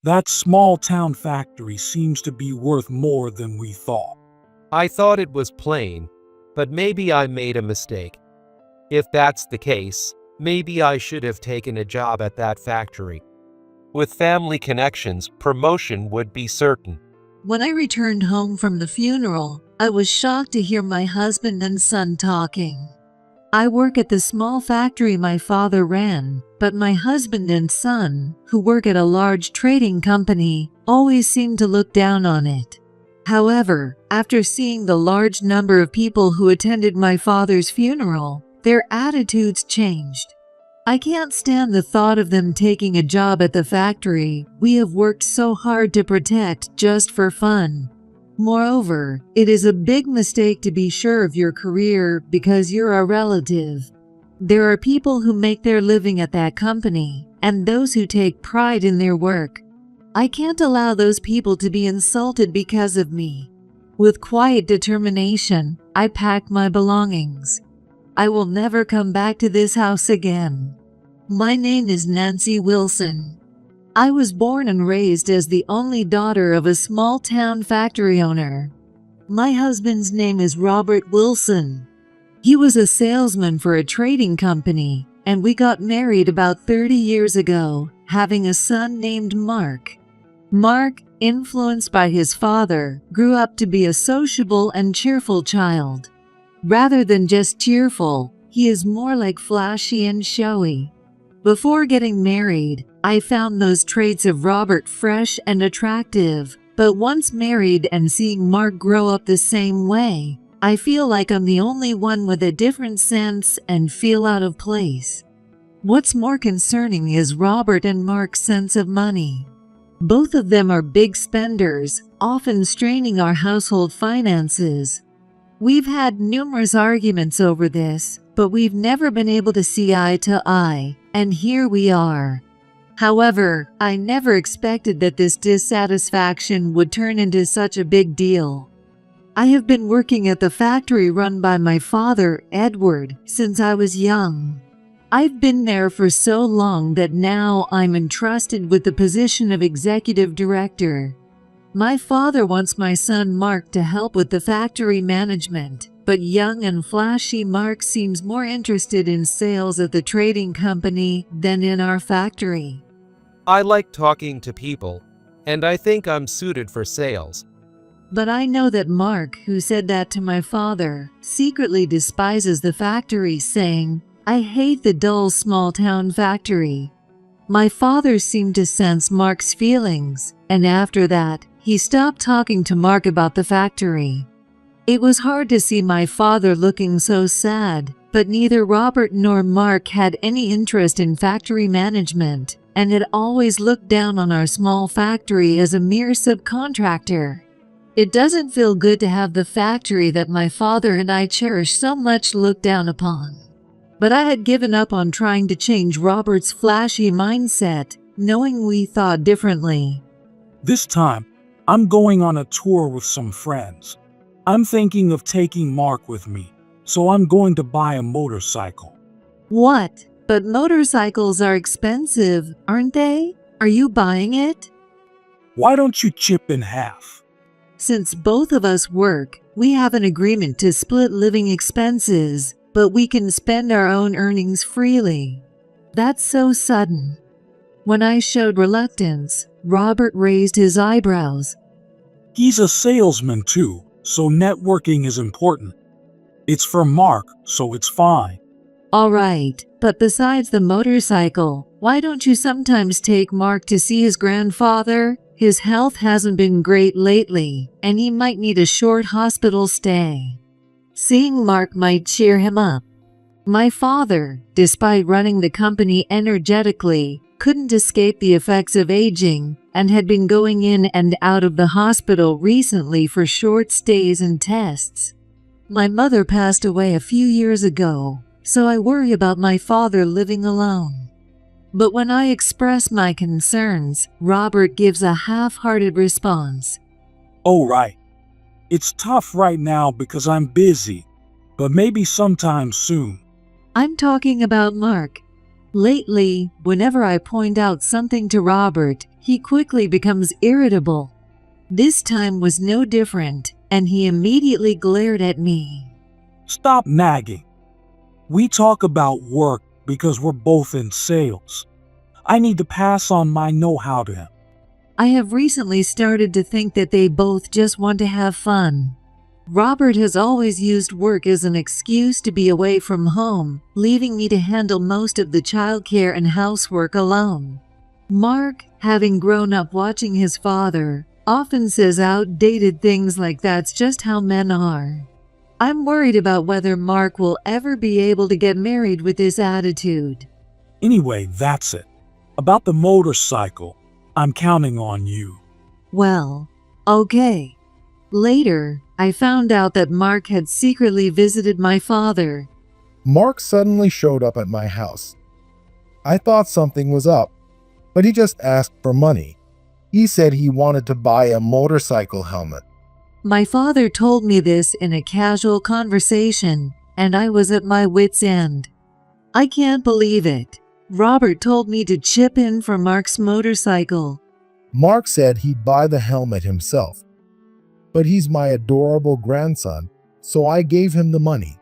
That small town factory seems to be worth more than we thought. I thought it was plain, but maybe I made a mistake. If that's the case, maybe I should have taken a job at that factory. With family connections, promotion would be certain. When I returned home from the funeral, I was shocked to hear my husband and son talking. I work at the small factory my father ran, but my husband and son, who work at a large trading company, always seem to look down on it. However, after seeing the large number of people who attended my father's funeral, their attitudes changed. I can't stand the thought of them taking a job at the factory we have worked so hard to protect just for fun. Moreover, it is a big mistake to be sure of your career because you're a relative. There are people who make their living at that company, and those who take pride in their work. I can't allow those people to be insulted because of me. With quiet determination, I packed my belongings. I will never come back to this house again. My name is Nancy Wilson. I was born and raised as the only daughter of a small-town factory owner. My husband's name is Robert Wilson. He was a salesman for a trading company, and we got married about 30 years ago, having a son named Mark. Mark, influenced by his father, grew up to be a sociable and cheerful child. Rather than just cheerful, he is more like flashy and showy. Before getting married, I found those traits of Robert fresh and attractive, but once married and seeing Mark grow up the same way, I feel like I'm the only one with a different sense and feel out of place. What's more concerning is Robert and Mark's sense of money. Both of them are big spenders, often straining our household finances. We've had numerous arguments over this, but we've never been able to see eye to eye, and here we are. However, I never expected that this dissatisfaction would turn into such a big deal. I have been working at the factory run by my father, Edward, since I was young. I've been there for so long that now I'm entrusted with the position of executive director. My father wants my son Mark to help with the factory management, but young and flashy Mark seems more interested in sales at the trading company than in our factory. I like talking to people, and I think I'm suited for sales. But I know that Mark, who said that to my father, secretly despises the factory, saying, "I hate the dull small-town factory." My father seemed to sense Mark's feelings, and after that, he stopped talking to Mark about the factory. It was hard to see my father looking so sad, but neither Robert nor Mark had any interest in factory management, and had always looked down on our small factory as a mere subcontractor. It doesn't feel good to have the factory that my father and I cherish so much looked down upon. But I had given up on trying to change Robert's flashy mindset, knowing we thought differently. This time, I'm going on a tour with some friends. I'm thinking of taking Mark with me, so I'm going to buy a motorcycle. What? But motorcycles are expensive, aren't they? Are you buying it? Why don't you chip in half? Since both of us work, we have an agreement to split living expenses, but we can spend our own earnings freely. That's so sudden. When I showed reluctance, Robert raised his eyebrows. He's a salesman too, so networking is important. It's for Mark, so it's fine. All right, but besides the motorcycle, why don't you sometimes take Mark to see his grandfather? His health hasn't been great lately, and he might need a short hospital stay. Seeing Mark might cheer him up. My father, despite running the company energetically, couldn't escape the effects of aging and had been going in and out of the hospital recently for short stays and tests. My mother passed away a few years ago, so I worry about my father living alone. But when I express my concerns, Robert gives a half-hearted response. Oh, right. It's tough right now because I'm busy, but maybe sometime soon. I'm talking about Mark. Lately, whenever I point out something to Robert, he quickly becomes irritable. This time was no different, and he immediately glared at me. Stop nagging. We talk about work because we're both in sales. I need to pass on my know-how to him. I have recently started to think that they both just want to have fun. Robert has always used work as an excuse to be away from home, leaving me to handle most of the childcare and housework alone. Mark, having grown up watching his father, often says outdated things like that's just how men are. I'm worried about whether Mark will ever be able to get married with this attitude. Anyway, that's it. About the motorcycle, I'm counting on you. Well, okay. Later, I found out that Mark had secretly visited my father. Mark suddenly showed up at my house. I thought something was up, but he just asked for money. He said he wanted to buy a motorcycle helmet. My father told me this in a casual conversation, and I was at my wit's end. I can't believe it. Robert told me to chip in for Mark's motorcycle. Mark said he'd buy the helmet himself. But he's my adorable grandson, so I gave him the money.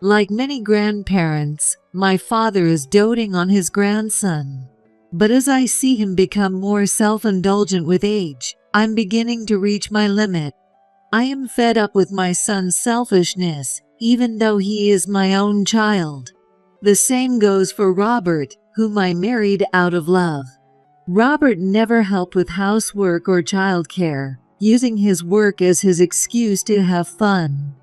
Like many grandparents, my father is doting on his grandson. But as I see him become more self-indulgent with age, I'm beginning to reach my limit. I am fed up with my son's selfishness, even though he is my own child. The same goes for Robert, whom I married out of love. Robert never helped with housework or childcare, using his work as his excuse to have fun.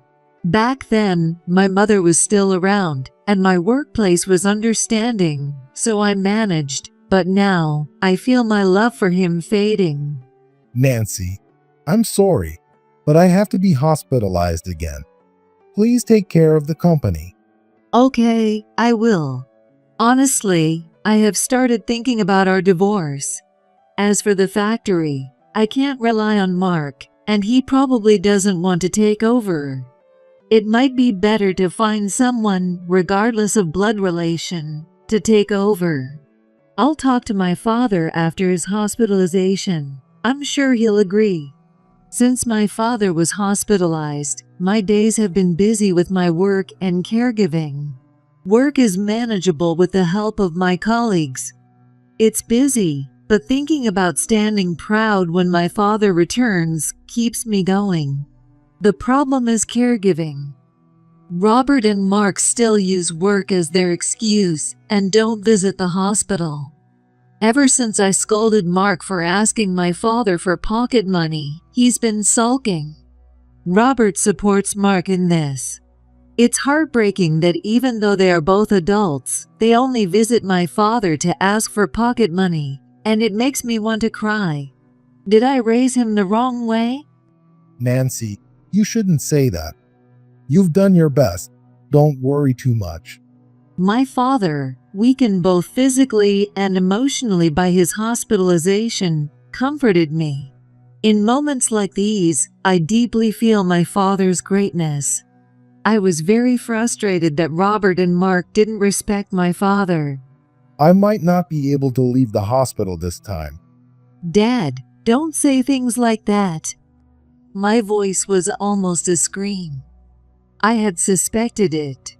Back then, my mother was still around, and my workplace was understanding, so I managed, but now, I feel my love for him fading. Nancy, I'm sorry, but I have to be hospitalized again. Please take care of the company. Okay, I will. Honestly, I have started thinking about our divorce. As for the factory, I can't rely on Mark, and he probably doesn't want to take over. It might be better to find someone, regardless of blood relation, to take over. I'll talk to my father after his hospitalization. I'm sure he'll agree. Since my father was hospitalized, my days have been busy with my work and caregiving. Work is manageable with the help of my colleagues. It's busy, but thinking about standing proud when my father returns keeps me going. The problem is caregiving. Robert and Mark still use work as their excuse and don't visit the hospital. Ever since I scolded Mark for asking my father for pocket money, he's been sulking. Robert supports Mark in this. It's heartbreaking that even though they are both adults, they only visit my father to ask for pocket money, and it makes me want to cry. Did I raise him the wrong way? Nancy, you shouldn't say that. You've done your best. Don't worry too much. My father, weakened both physically and emotionally by his hospitalization, comforted me. In moments like these, I deeply feel my father's greatness. I was very frustrated that Robert and Mark didn't respect my father. I might not be able to leave the hospital this time. Dad, don't say things like that. My voice was almost a scream. I had suspected it.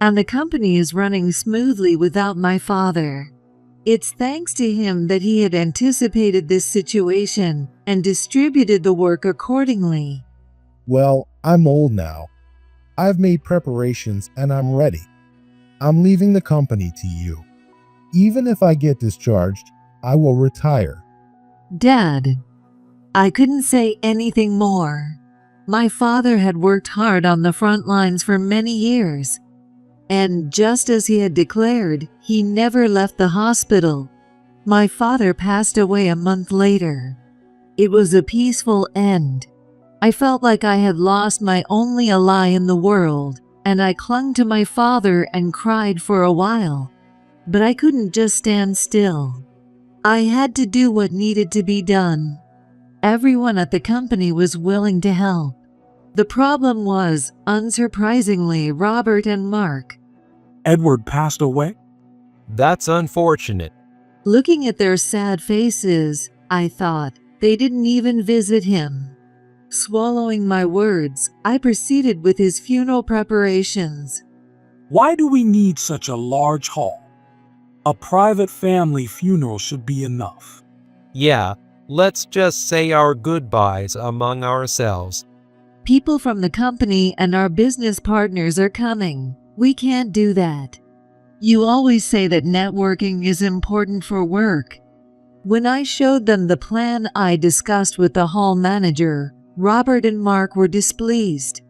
And the company is running smoothly without my father. It's thanks to him that he had anticipated this situation and distributed the work accordingly. Well, I'm old now. I've made preparations and I'm ready. I'm leaving the company to you. Even if I get discharged, I will retire. Dad, I couldn't say anything more. My father had worked hard on the front lines for many years. And just as he had declared, he never left the hospital. My father passed away a month later. It was a peaceful end. I felt like I had lost my only ally in the world, and I clung to my father and cried for a while. But I couldn't just stand still. I had to do what needed to be done. Everyone at the company was willing to help. The problem was, unsurprisingly, Robert and Mark. Edward passed away? That's unfortunate. Looking at their sad faces, I thought. They didn't even visit him. Swallowing my words, I proceeded with his funeral preparations. Why do we need such a large hall? A private family funeral should be enough. Yeah, let's just say our goodbyes among ourselves. People from the company and our business partners are coming. We can't do that. You always say that networking is important for work. When I showed them the plan I discussed with the hall manager, Robert and Mark were displeased.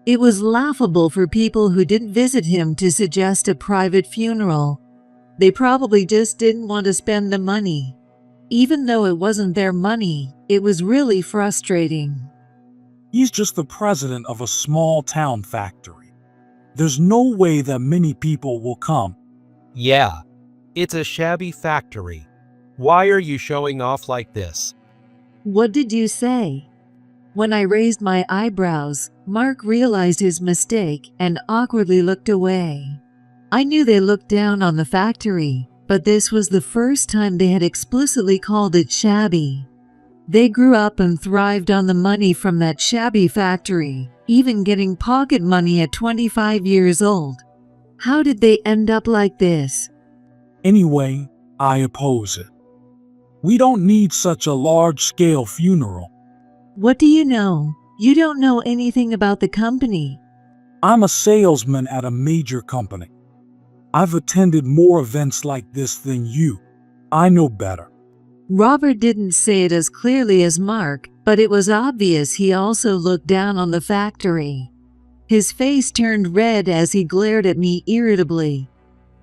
It was laughable for people who didn't visit him to suggest a private funeral. They probably just didn't want to spend the money. Even though it wasn't their money, it was really frustrating. He's just the president of a small town factory. There's no way that many people will come. Yeah, it's a shabby factory. Why are you showing off like this? What did you say? When I raised my eyebrows, Mark realized his mistake and awkwardly looked away. I knew they looked down on the factory, but this was the first time they had explicitly called it shabby. They grew up and thrived on the money from that shabby factory, even getting pocket money at 25 years old. How did they end up like this? Anyway, I oppose it. We don't need such a large-scale funeral. What do you know? You don't know anything about the company. I'm a salesman at a major company. I've attended more events like this than you. I know better. Robert didn't say it as clearly as Mark, but it was obvious he also looked down on the factory. His face turned red as he glared at me irritably.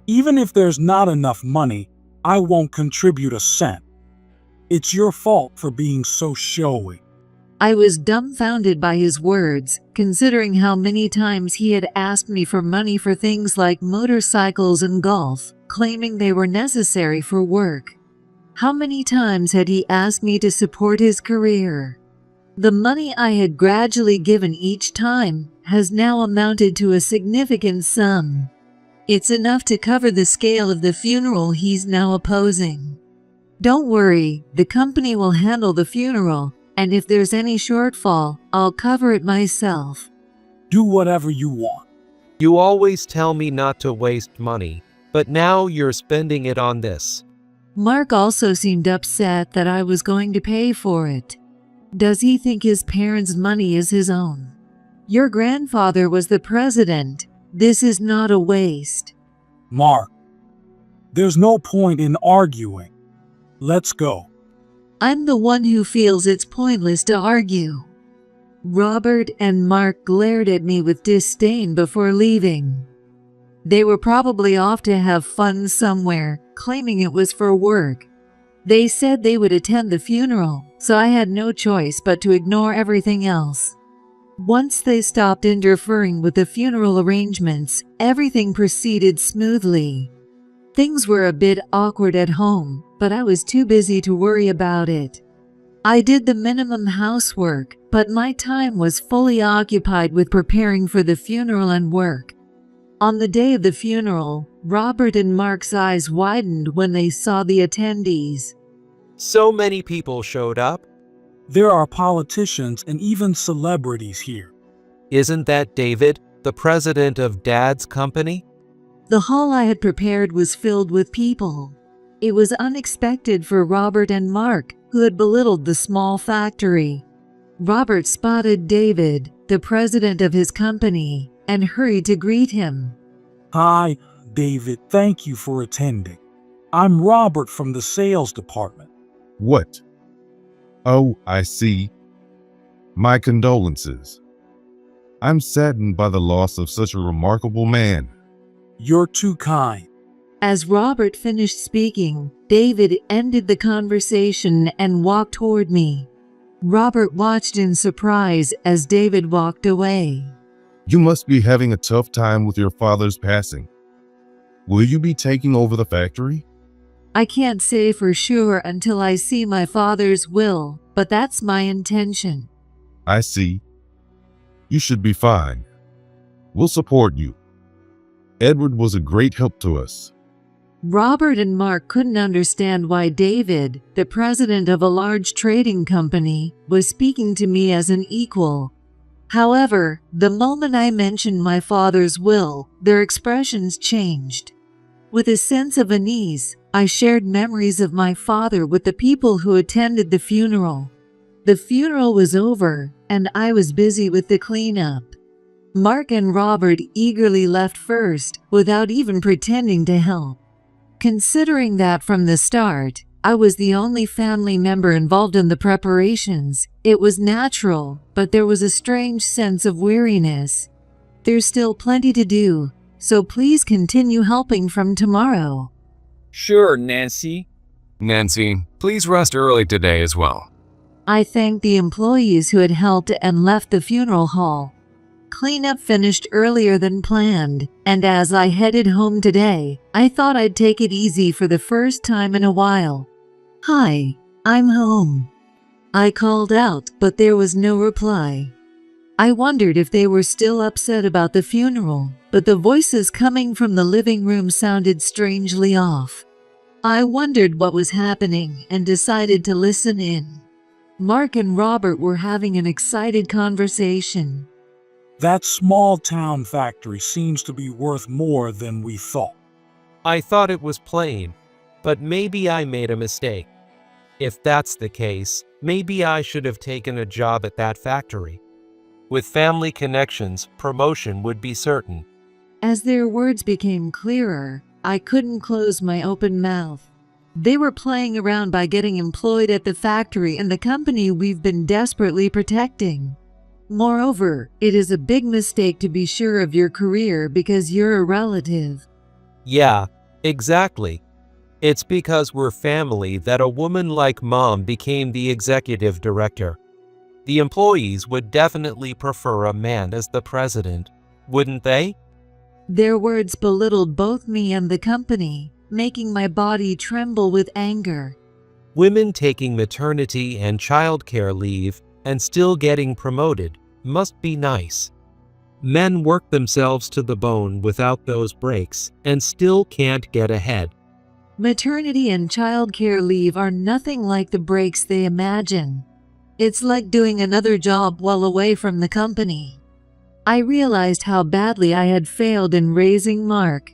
Even if there's not enough money, I won't contribute a cent. It's your fault for being so showy. I was dumbfounded by his words, considering how many times he had asked me for money for things like motorcycles and golf, claiming they were necessary for work. How many times had he asked me to support his career? The money I had gradually given each time has now amounted to a significant sum. It's enough to cover the scale of the funeral he's now opposing. Don't worry, the company will handle the funeral, and if there's any shortfall, I'll cover it myself. Do whatever you want. You always tell me not to waste money, but now you're spending it on this. Mark also seemed upset that I was going to pay for it. Does he think his parents' money is his own? Your grandfather was the president. This is not a waste. Mark, there's no point in arguing. Let's go. I'm the one who feels it's pointless to argue. Robert and Mark glared at me with disdain before leaving. They were probably off to have fun somewhere, claiming it was for work. They said they would attend the funeral, so I had no choice but to ignore everything else. Once they stopped interfering with the funeral arrangements, everything proceeded smoothly. Things were a bit awkward at home, but I was too busy to worry about it. I did the minimum housework, but my time was fully occupied with preparing for the funeral and work. On the day of the funeral, Robert and Mark's eyes widened when they saw the attendees. So many people showed up? There are politicians and even celebrities here. Isn't that David, the president of Dad's company? The hall I had prepared was filled with people. It was unexpected for Robert and Mark, who had belittled the small factory. Robert spotted David, the president of his company, and hurried to greet him. Hi, David. Thank you for attending. I'm Robert from the sales department. What? Oh, I see. My condolences. I'm saddened by the loss of such a remarkable man. You're too kind. As Robert finished speaking, David ended the conversation and walked toward me. Robert watched in surprise as David walked away. You must be having a tough time with your father's passing. Will you be taking over the factory? I can't say for sure until I see my father's will, but that's my intention. I see. You should be fine. We'll support you. Edward was a great help to us. Robert and Mark couldn't understand why David, the president of a large trading company, was speaking to me as an equal. However, the moment I mentioned my father's will, their expressions changed. With a sense of unease, I shared memories of my father with the people who attended the funeral. The funeral was over, and I was busy with the cleanup. Mark and Robert eagerly left first, without even pretending to help. Considering that from the start, I was the only family member involved in the preparations, it was natural, but there was a strange sense of weariness. There's still plenty to do, so please continue helping from tomorrow. Sure, Nancy. Nancy, please rest early today as well. I thanked the employees who had helped and left the funeral hall. Cleanup finished earlier than planned, and as I headed home today, I thought I'd take it easy for the first time in a while. "Hi, I'm home." I called out, but there was no reply. I wondered if they were still upset about the funeral, but the voices coming from the living room sounded strangely off. I wondered what was happening and decided to listen in. Mark and Robert were having an excited conversation. That small town factory seems to be worth more than we thought. I thought it was plain, but maybe I made a mistake. If that's the case, maybe I should have taken a job at that factory. With family connections, promotion would be certain. As their words became clearer, I couldn't close my open mouth. They were playing around by getting employed at the factory and the company we've been desperately protecting. Moreover, it is a big mistake to be sure of your career because you're a relative. Yeah, exactly. It's because we're family that a woman like Mom became the executive director. The employees would definitely prefer a man as the president, wouldn't they? Their words belittled both me and the company, making my body tremble with anger. Women taking maternity and childcare leave and still getting promoted must be nice. Men work themselves to the bone without those breaks and still can't get ahead. Maternity and childcare leave are nothing like the breaks they imagine. It's like doing another job while away from the company. I realized how badly I had failed in raising Mark.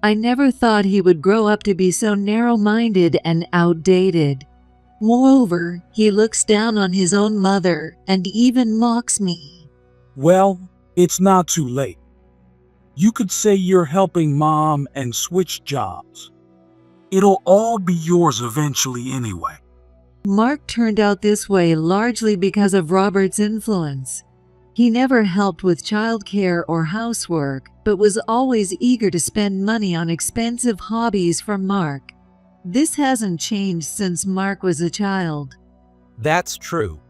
I never thought he would grow up to be so narrow-minded and outdated. Moreover, he looks down on his own mother and even mocks me. Well, it's not too late. You could say you're helping Mom and switch jobs. It'll all be yours eventually anyway. Mark turned out this way largely because of Robert's influence. He never helped with childcare or housework, but was always eager to spend money on expensive hobbies for Mark. This hasn't changed since Mark was a child. That's true.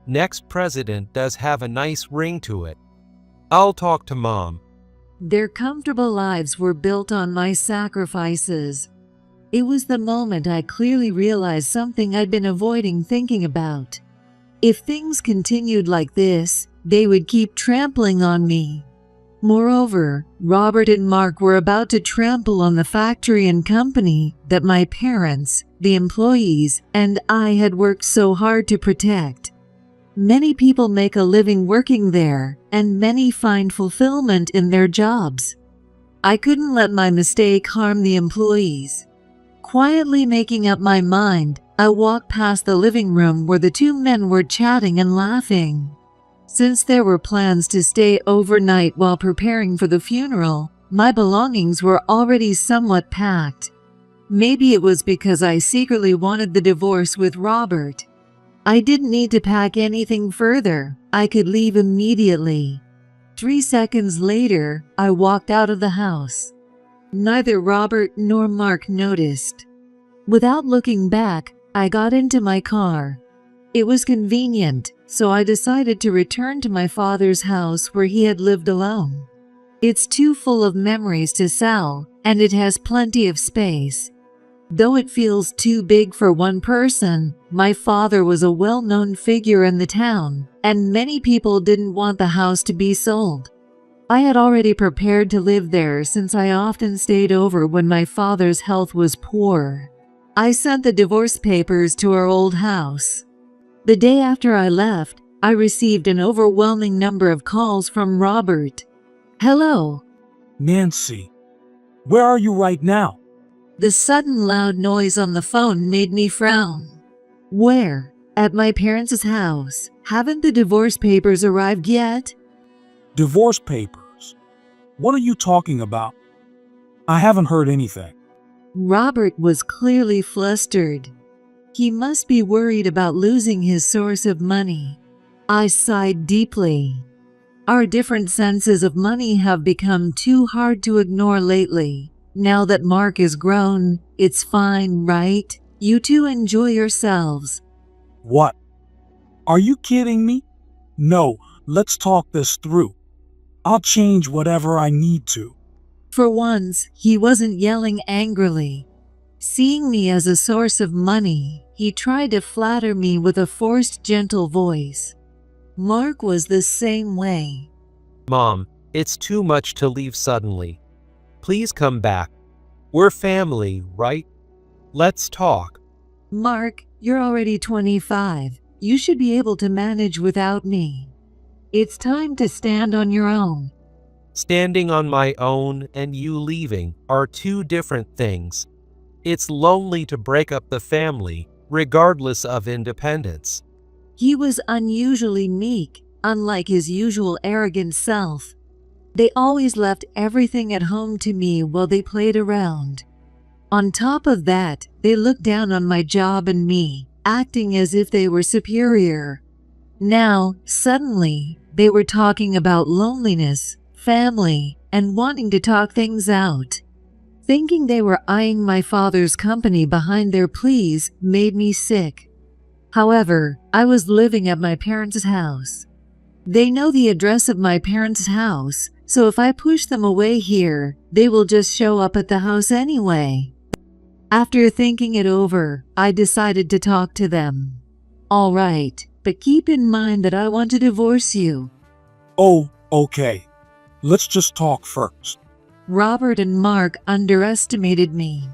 Next president does have a nice ring to it. I'll talk to Mom. Their comfortable lives were built on my sacrifices. It was the moment I clearly realized something I'd been avoiding thinking about. If things continued like this, they would keep trampling on me. Moreover, Robert and Mark were about to trample on the factory and company that my parents, the employees, and I had worked so hard to protect. Many people make a living working there, and many find fulfillment in their jobs. I couldn't let my mistake harm the employees. Quietly making up my mind, I walked past the living room where the two men were chatting and laughing. Since there were plans to stay overnight while preparing for the funeral, my belongings were already somewhat packed. Maybe it was because I secretly wanted the divorce with Robert. I didn't need to pack anything further. I could leave immediately. 3 seconds later, I walked out of the house. Neither Robert nor Mark noticed. Without looking back, I got into my car. It was convenient, so I decided to return to my father's house where he had lived alone. It's too full of memories to sell, and it has plenty of space. Though it feels too big for one person, my father was a well-known figure in the town, and many people didn't want the house to be sold. I had already prepared to live there since I often stayed over when my father's health was poor. I sent the divorce papers to our old house. The day after I left, I received an overwhelming number of calls from Robert. Hello. Nancy, where are you right now? The sudden loud noise on the phone made me frown. Where? At my parents' house. Haven't the divorce papers arrived yet? Divorce papers? What are you talking about? I haven't heard anything. Robert was clearly flustered. He must be worried about losing his source of money. I sighed deeply. Our different senses of money have become too hard to ignore lately. Now that Mark is grown, it's fine, right? You two enjoy yourselves. What? Are you kidding me? No, let's talk this through. I'll change whatever I need to. For once, he wasn't yelling angrily. Seeing me as a source of money, he tried to flatter me with a forced, gentle voice. Mark was the same way. Mom, it's too much to leave suddenly. Please come back. We're family, right? Let's talk. Mark, you're already 25. You should be able to manage without me. It's time to stand on your own. Standing on my own and you leaving are two different things. It's lonely to break up the family, regardless of independence. He was unusually meek, unlike his usual arrogant self. They always left everything at home to me while they played around. On top of that, they looked down on my job and me, acting as if they were superior. Now, suddenly, they were talking about loneliness, family, and wanting to talk things out. Thinking they were eyeing my father's company behind their pleas made me sick. However, I was living at my parents' house. They know the address of my parents' house, so if I push them away here, they will just show up at the house anyway. After thinking it over, I decided to talk to them. All right, but keep in mind that I want to divorce you. Oh, okay. Let's just talk first. Robert and Mark underestimated me.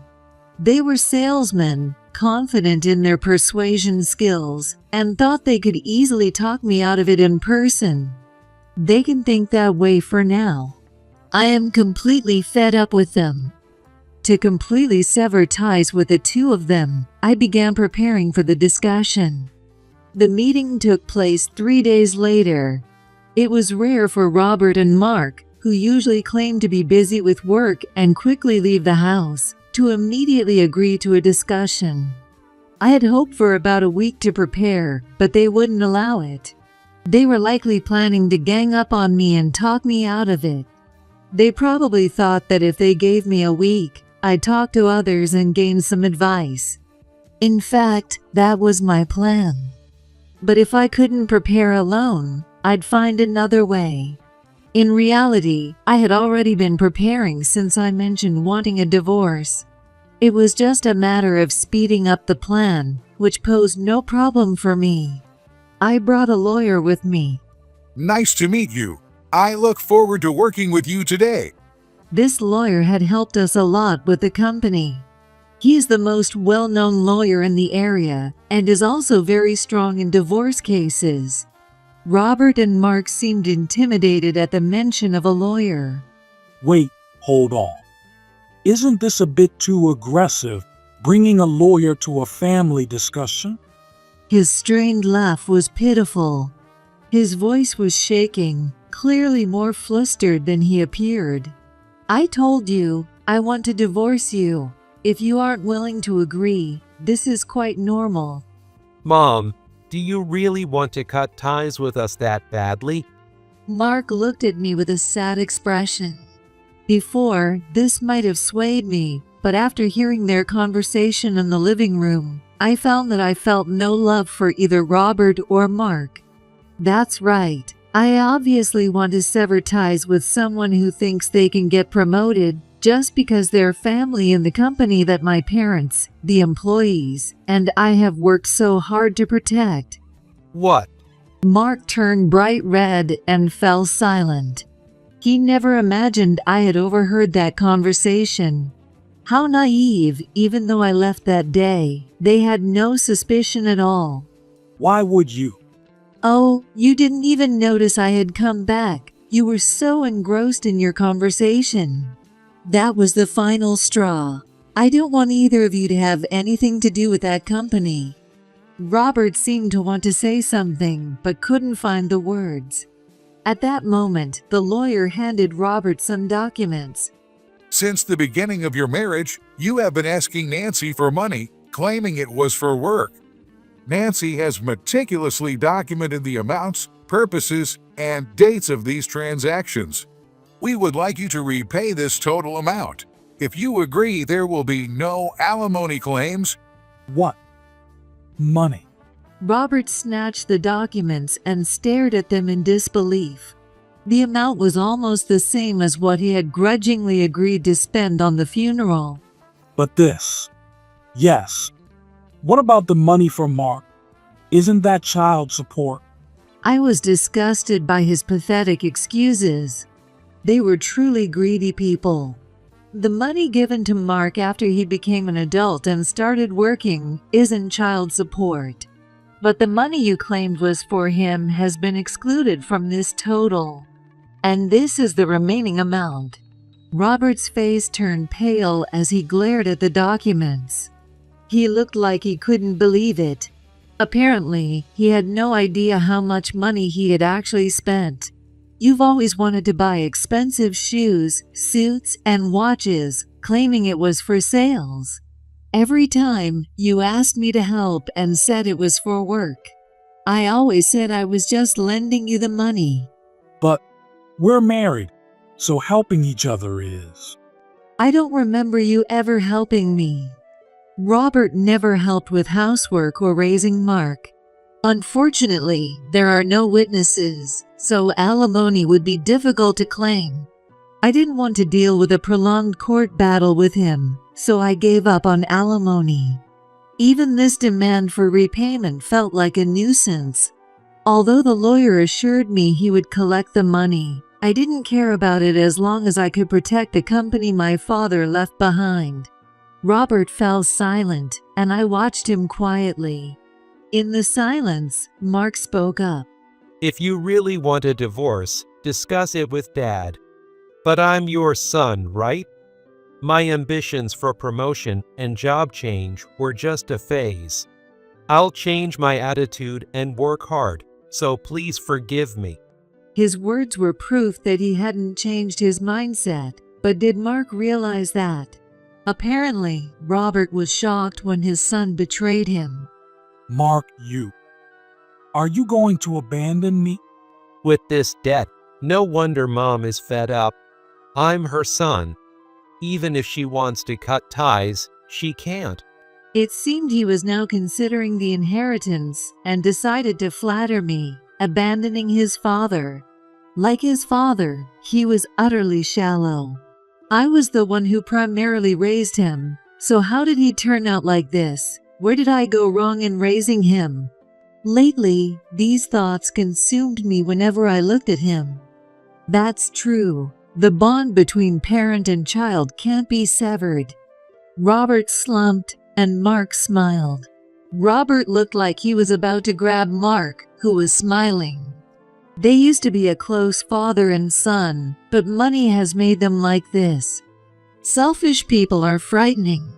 They were salesmen, confident in their persuasion skills, and thought they could easily talk me out of it in person. They can think that way for now. I am completely fed up with them. To completely sever ties with the two of them, I began preparing for the discussion. The meeting took place 3 days later. It was rare for Robert and Mark, who usually claim to be busy with work and quickly leave the house, to immediately agree to a discussion. I had hoped for about a week to prepare, but they wouldn't allow it. They were likely planning to gang up on me and talk me out of it. They probably thought that if they gave me a week, I'd talk to others and gain some advice. In fact, that was my plan. But if I couldn't prepare alone, I'd find another way. In reality, I had already been preparing since I mentioned wanting a divorce. It was just a matter of speeding up the plan, which posed no problem for me. I brought a lawyer with me. Nice to meet you. I look forward to working with you today. This lawyer had helped us a lot with the company. He is the most well-known lawyer in the area and is also very strong in divorce cases. Robert and Mark seemed intimidated at the mention of a lawyer. Wait, hold on. Isn't this a bit too aggressive, bringing a lawyer to a family discussion? His strained laugh was pitiful. His voice was shaking, clearly more flustered than he appeared. I told you, I want to divorce you. If you aren't willing to agree, this is quite normal. Mom, do you really want to cut ties with us that badly? Mark looked at me with a sad expression. Before, this might have swayed me, but after hearing their conversation in the living room, I found that I felt no love for either Robert or Mark. That's right. I obviously want to sever ties with someone who thinks they can get promoted just because they're family in the company that my parents, the employees, and I have worked so hard to protect. What? Mark turned bright red and fell silent. He never imagined I had overheard that conversation. How naive, even though I left that day. They had no suspicion at all. Why would you? Oh, you didn't even notice I had come back. You were so engrossed in your conversation. That was the final straw. I don't want either of you to have anything to do with that company. Robert seemed to want to say something, but couldn't find the words. At that moment, the lawyer handed Robert some documents. Since the beginning of your marriage, you have been asking Nancy for money, claiming it was for work. Nancy has meticulously documented the amounts, purposes, and dates of these transactions. We would like you to repay this total amount. If you agree, there will be no alimony claims. What? Money. Robert snatched the documents and stared at them in disbelief. The amount was almost the same as what he had grudgingly agreed to spend on the funeral. But this. Yes. What about the money for Mark? Isn't that child support? I was disgusted by his pathetic excuses. They were truly greedy people. The money given to Mark after he became an adult and started working isn't child support. But the money you claimed was for him has been excluded from this total. And this is the remaining amount. Robert's face turned pale as he glared at the documents. He looked like he couldn't believe it. Apparently, he had no idea how much money he had actually spent. You've always wanted to buy expensive shoes, suits, and watches, claiming it was for sales. Every time, you asked me to help and said it was for work. I always said I was just lending you the money. But we're married, so helping each other is. I don't remember you ever helping me. Robert never helped with housework or raising Mark. Unfortunately, there are no witnesses, so alimony would be difficult to claim. I didn't want to deal with a prolonged court battle with him, so I gave up on alimony. Even this demand for repayment felt like a nuisance. Although the lawyer assured me he would collect the money, I didn't care about it as long as I could protect the company my father left behind. Robert fell silent, and I watched him quietly. In the silence, Mark spoke up. If you really want a divorce, discuss it with Dad. But I'm your son, right? My ambitions for promotion and job change were just a phase. I'll change my attitude and work hard, so please forgive me. His words were proof that he hadn't changed his mindset, but did Mark realize that? Apparently, Robert was shocked when his son betrayed him. Mark, are you going to abandon me? With this debt, no wonder Mom is fed up. I'm her son. Even if she wants to cut ties, she can't. It seemed he was now considering the inheritance and decided to flatter me, abandoning his father. Like his father, he was utterly shallow. I was the one who primarily raised him, so how did he turn out like this? Where did I go wrong in raising him? Lately, these thoughts consumed me whenever I looked at him. That's true. The bond between parent and child can't be severed. Robert slumped, and Mark smiled. Robert looked like he was about to grab Mark, who was smiling. They used to be a close father and son, but money has made them like this. Selfish people are frightening.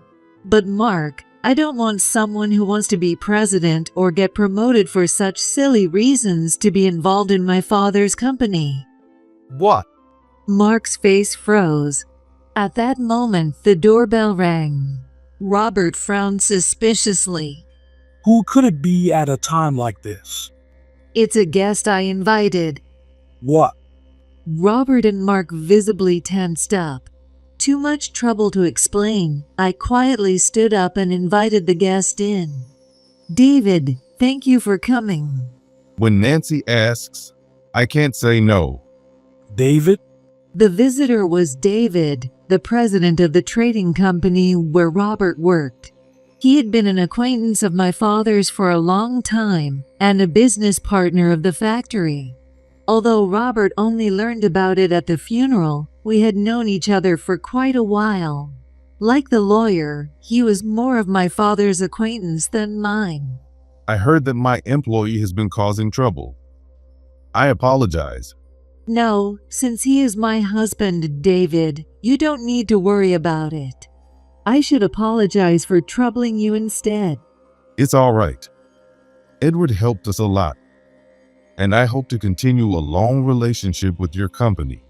But Mark, I don't want someone who wants to be president or get promoted for such silly reasons to be involved in my father's company. What? Mark's face froze. At that moment, the doorbell rang. Robert frowned suspiciously. Who could it be at a time like this? It's a guest I invited. What? Robert and Mark visibly tensed up. Too much trouble to explain. I quietly stood up and invited the guest in. David, thank you for coming. When Nancy asks, I can't say no. David? The visitor was David, the president of the trading company where Robert worked. He had been an acquaintance of my father's for a long time and a business partner of the factory. Although Robert only learned about it at the funeral, we had known each other for quite a while. Like the lawyer, he was more of my father's acquaintance than mine. I heard that my employee has been causing trouble. I apologize. No, since he is my husband, David, you don't need to worry about it. I should apologize for troubling you instead. It's all right. Edward helped us a lot, and I hope to continue a long relationship with your company.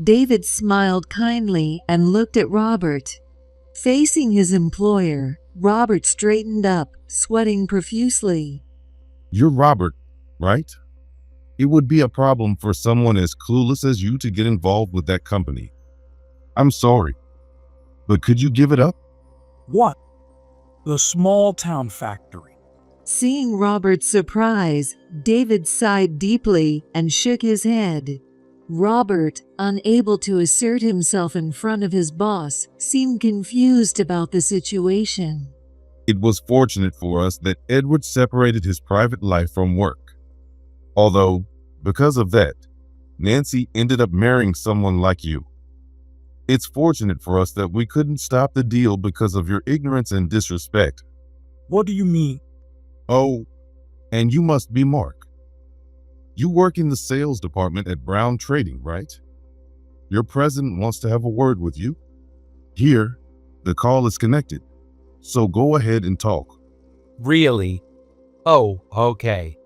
David smiled kindly and looked at Robert. Facing his employer, Robert straightened up, sweating profusely. You're Robert, right? It would be a problem for someone as clueless as you to get involved with that company. I'm sorry, but could you give it up? What? The small town factory. Seeing Robert's surprise, David sighed deeply and shook his head. Robert, unable to assert himself in front of his boss, seemed confused about the situation. It was fortunate for us that Edward separated his private life from work. Although, because of that, Nancy ended up marrying someone like you. It's fortunate for us that we couldn't stop the deal because of your ignorance and disrespect. What do you mean? Oh, and you must be Mark. You work in the sales department at Brown Trading, right? Your president wants to have a word with you. Here, the call is connected, so go ahead and talk. Really? Oh, okay.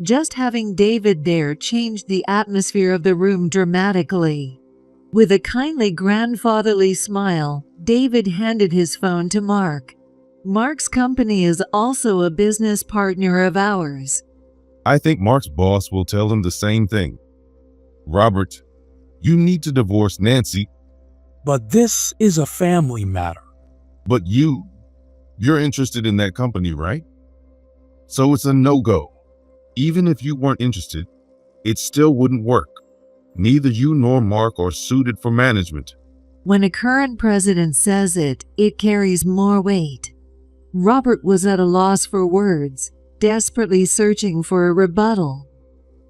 Just having David there changed the atmosphere of the room dramatically. With a kindly grandfatherly smile, David handed his phone to Mark. Mark's company is also a business partner of ours. I think Mark's boss will tell him the same thing. Robert, you need to divorce Nancy. But this is a family matter. But you're interested in that company, right? So it's a no-go. Even if you weren't interested, it still wouldn't work. Neither you nor Mark are suited for management. When a current president says it, it carries more weight. Robert was at a loss for words, desperately searching for a rebuttal.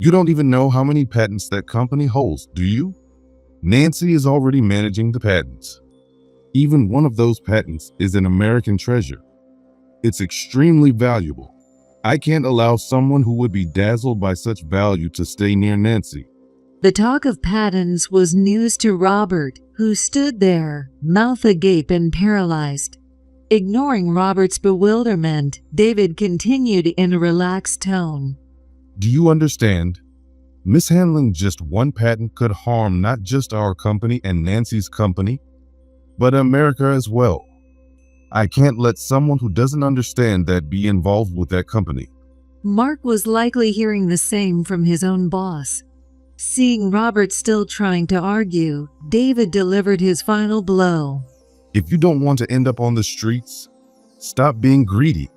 You don't even know how many patents that company holds, do you? Nancy is already managing the patents. Even one of those patents is an American treasure. It's extremely valuable. I can't allow someone who would be dazzled by such value to stay near Nancy. The talk of patents was news to Robert, who stood there, mouth agape and paralyzed. Ignoring Robert's bewilderment, David continued in a relaxed tone. Do you understand? Mishandling just one patent could harm not just our company and Nancy's company, but America as well. I can't let someone who doesn't understand that be involved with that company. Mark was likely hearing the same from his own boss. Seeing Robert still trying to argue, David delivered his final blow. If you don't want to end up on the streets, stop being greedy.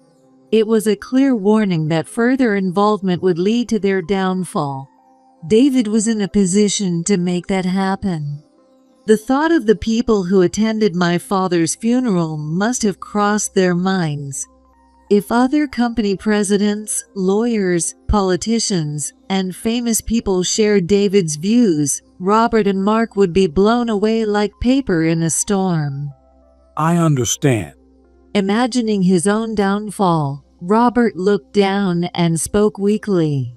It was a clear warning that further involvement would lead to their downfall. David was in a position to make that happen. The thought of the people who attended my father's funeral must have crossed their minds. If other company presidents, lawyers, politicians, and famous people shared David's views, Robert and Mark would be blown away like paper in a storm. I understand. Imagining his own downfall, Robert looked down and spoke weakly.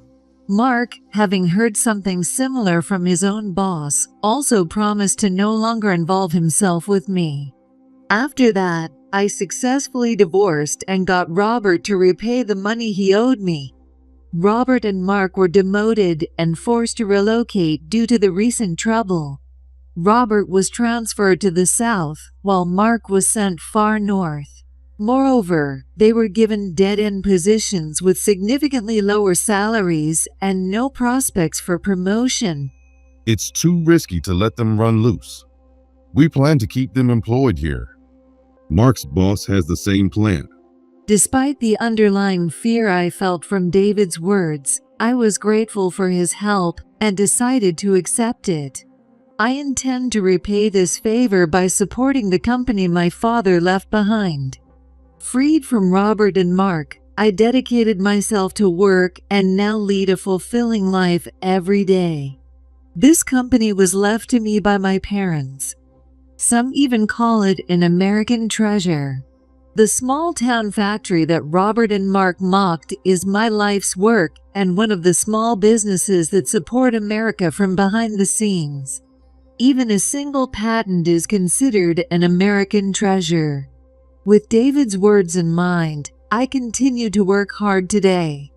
Mark, having heard something similar from his own boss, also promised to no longer involve himself with me. After that, I successfully divorced and got Robert to repay the money he owed me. Robert and Mark were demoted and forced to relocate due to the recent trouble. Robert was transferred to the south, while Mark was sent far north. Moreover, they were given dead-end positions with significantly lower salaries and no prospects for promotion. It's too risky to let them run loose. We plan to keep them employed here. Mark's boss has the same plan. Despite the underlying fear I felt from David's words, I was grateful for his help and decided to accept it. I intend to repay this favor by supporting the company my father left behind. Freed from Robert and Mark, I dedicated myself to work and now lead a fulfilling life every day. This company was left to me by my parents. Some even call it an American treasure. The small-town factory that Robert and Mark mocked is my life's work and one of the small businesses that support America from behind the scenes. Even a single patent is considered an American treasure. With David's words in mind, I continue to work hard today.